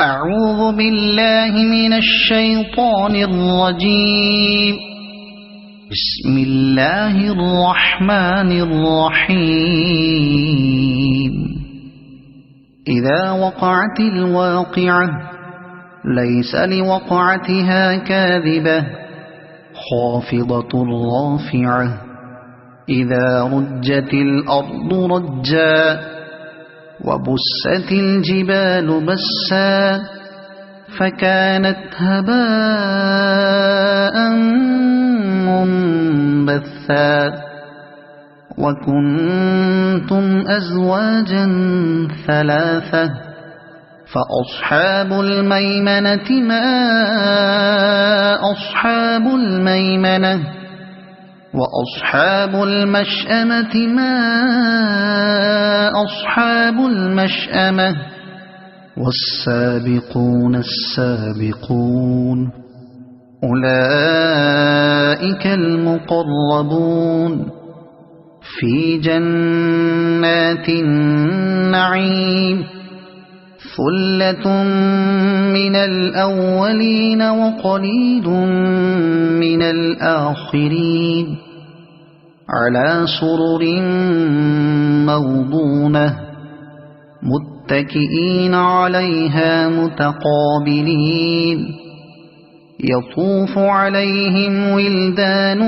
أعوذ بالله من الشيطان الرجيم. بسم الله الرحمن الرحيم. إذا وقعت الواقعة ليس لوقعتها كاذبة خافضة رافعة إذا رجت الأرض رجا وبست الجبال بسا فكانت هباء منبثا وكنتم أزواجا ثلاثة فأصحاب الميمنة ما أصحاب الميمنة وأصحاب المشأمة ما أصحاب المشأمة والسابقون السابقون أولئك المقربون في جنات النعيم ثلة من الأولين وقليل من الآخرين على سرر موضونة متكئين عليها متقابلين يطوف عليهم ولدان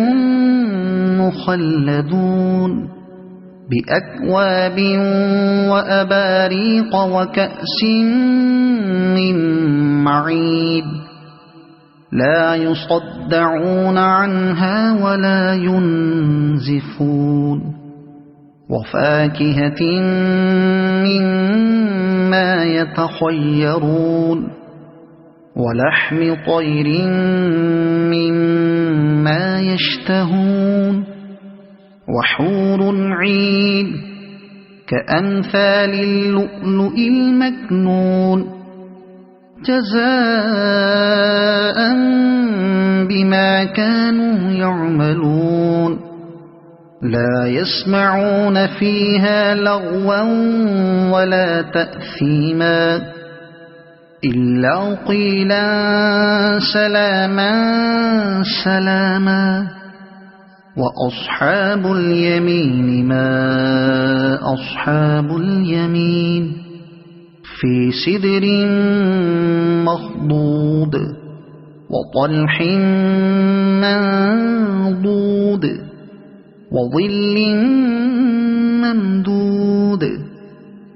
مخلدون بأكواب وأباريق وكأس من معين لا يصدعون عنها ولا ينزفون وفاكهة مما يتخيرون ولحم طير مما يشتهون وحور عين كأمثال اللؤلؤ المكنون جزاء بما كانوا يعملون لا يسمعون فيها لغوا ولا تأثيما إلا قيلا سلاما سلاما وأصحاب اليمين ما أصحاب اليمين في سدر مخضود وطلح منضود وظل ممدود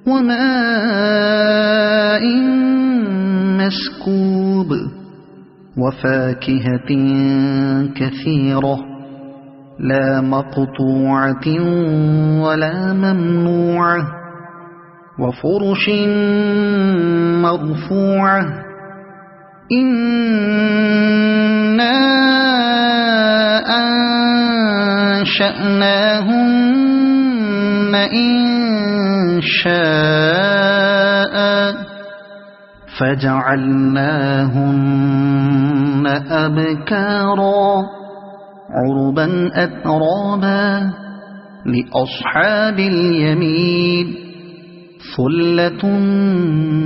وماء مسكوب وفاكهة كثيرة لا مقطوعة ولا ممنوعة وفرش مرفوعة إنا أنشأناهن إنشاء فجعلناهن أبكارا عربا أترابا لأصحاب اليمين ثلة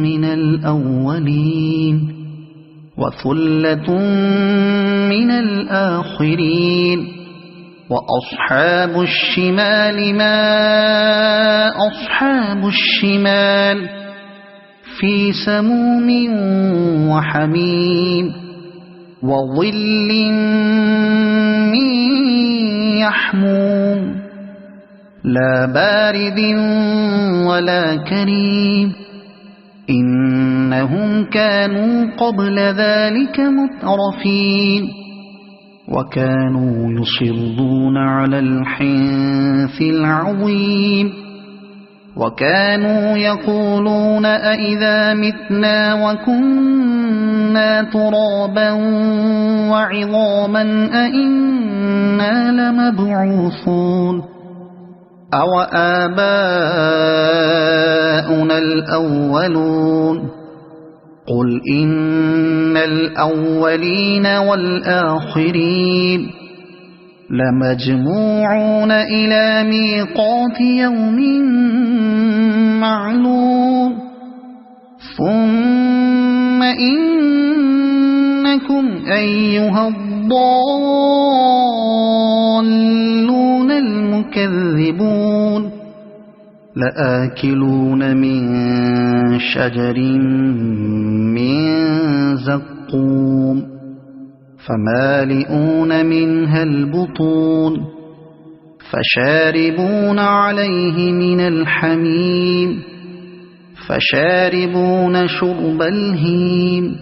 من الأولين وثلة من الآخرين وأصحاب الشمال ما أصحاب الشمال في سموم وحميم وظل من يحموم لا بارد ولا كريم إنهم كانوا قبل ذلك مترفين وكانوا يصرون على الحنث العظيم وكانوا يقولون أئذا متنا وكنا ترابا وعظاما أئنا لمبعوثون أو آباؤنا الأولون قل إن الأولين والآخرين لمجموعون إلى ميقات يوم معلوم ثم إنكم أيها الضالون المكذبون لآكلون من شجر من زقوم فمالئون منها البطون فشاربون عليه من الحميم فشاربون شرب الهيم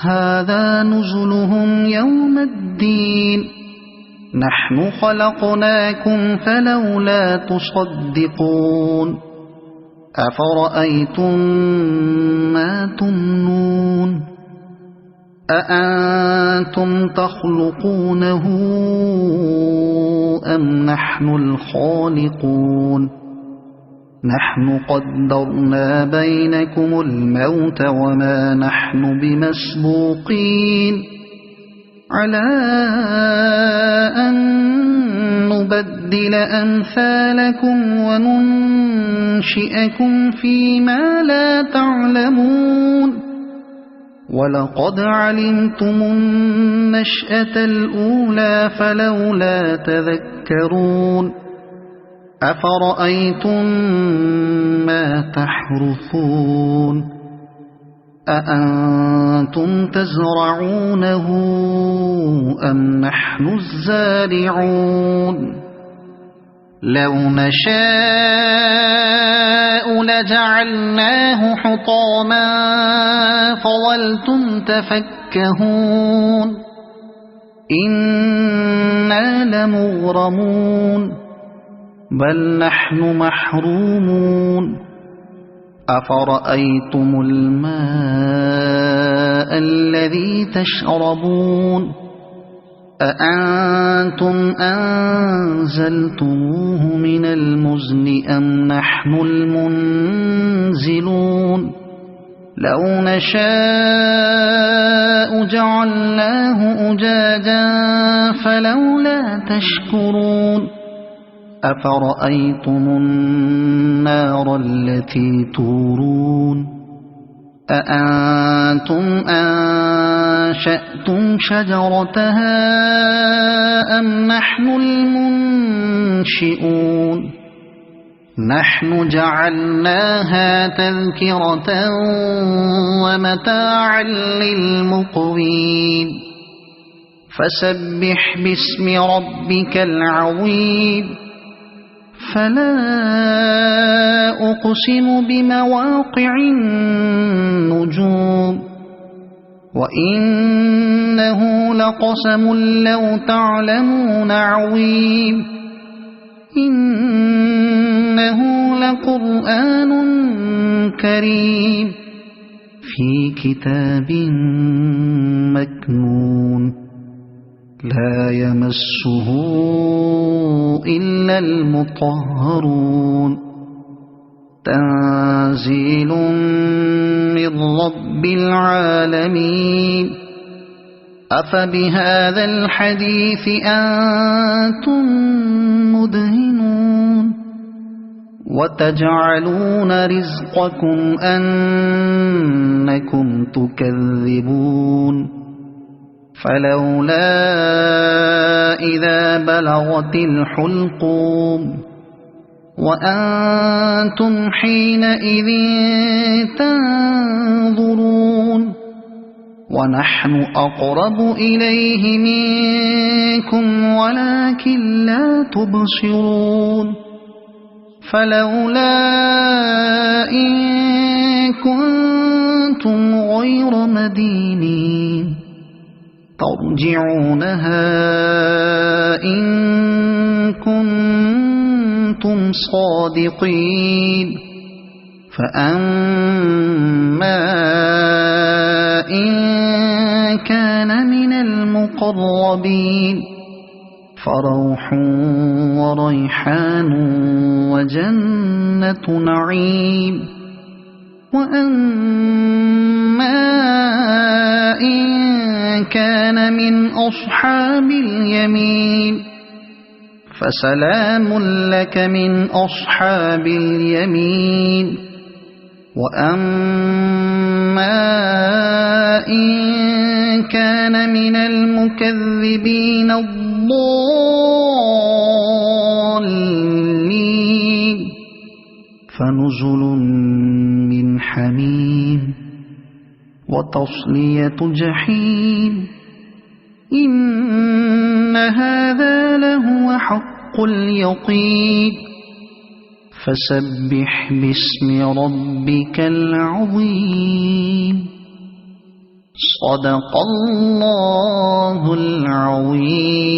هذا نزلهم يوم الدين نحن خلقناكم فلولا تصدقون أفرأيتم ما تمنون أأنتم تخلقونه أم نحن الخالقون نحن قدرنا بينكم الموت وما نحن بمسبوقين على أن نبدل أمثالكم وننشئكم فيما لا تعلمون ولقد علمتم النشأة الأولى فلولا تذكرون أفرأيتم ما تحرثون أأنتم تزرعونه أم نحن الزارعون لو نشاء لجعلناه حطاما فظلتم تفكهون إنا لمغرمون بل نحن محرومون أفرأيتم الماء الذي تشربون أأنتم أنزلتموه من المزن أم نحن المنزلون لو نشاء جعلناه أجاجا فلولا تشكرون أفرأيتم النار التي تورون أأنتم أنشأتم شجرتها أم نحن المنشئون نحن جعلناها تذكرة ومتاعا للمقوين فسبح باسم ربك العظيم فلا أقسم بمواقع النجوم وإنه لقسم لو تعلمون عظيم إنه لقرآن كريم في كتاب مكنون لا يمسه إلا المطهرون تنزيل من رب العالمين أفبهذا الحديث أنتم مدهنون وتجعلون رزقكم أنكم تكذبون فلولا إذا بلغت الحلقوم وأنتم حينئذ تنظرون ونحن أقرب إليه منكم ولكن لا تبصرون فلولا إن كنتم غير مدينين ترجعونها إن كنتم صادقين فأما إن كان من المقربين فروح وريحان وجنة نعيم وأما إن كان من أصحاب اليمين فسلام لك من أصحاب اليمين وأما إن كان من المكذبين الضالين فنزل من حميم وتصلية جحيم إن هذا لهو حق اليقين فسبح باسم ربك العظيم صدق الله العظيم.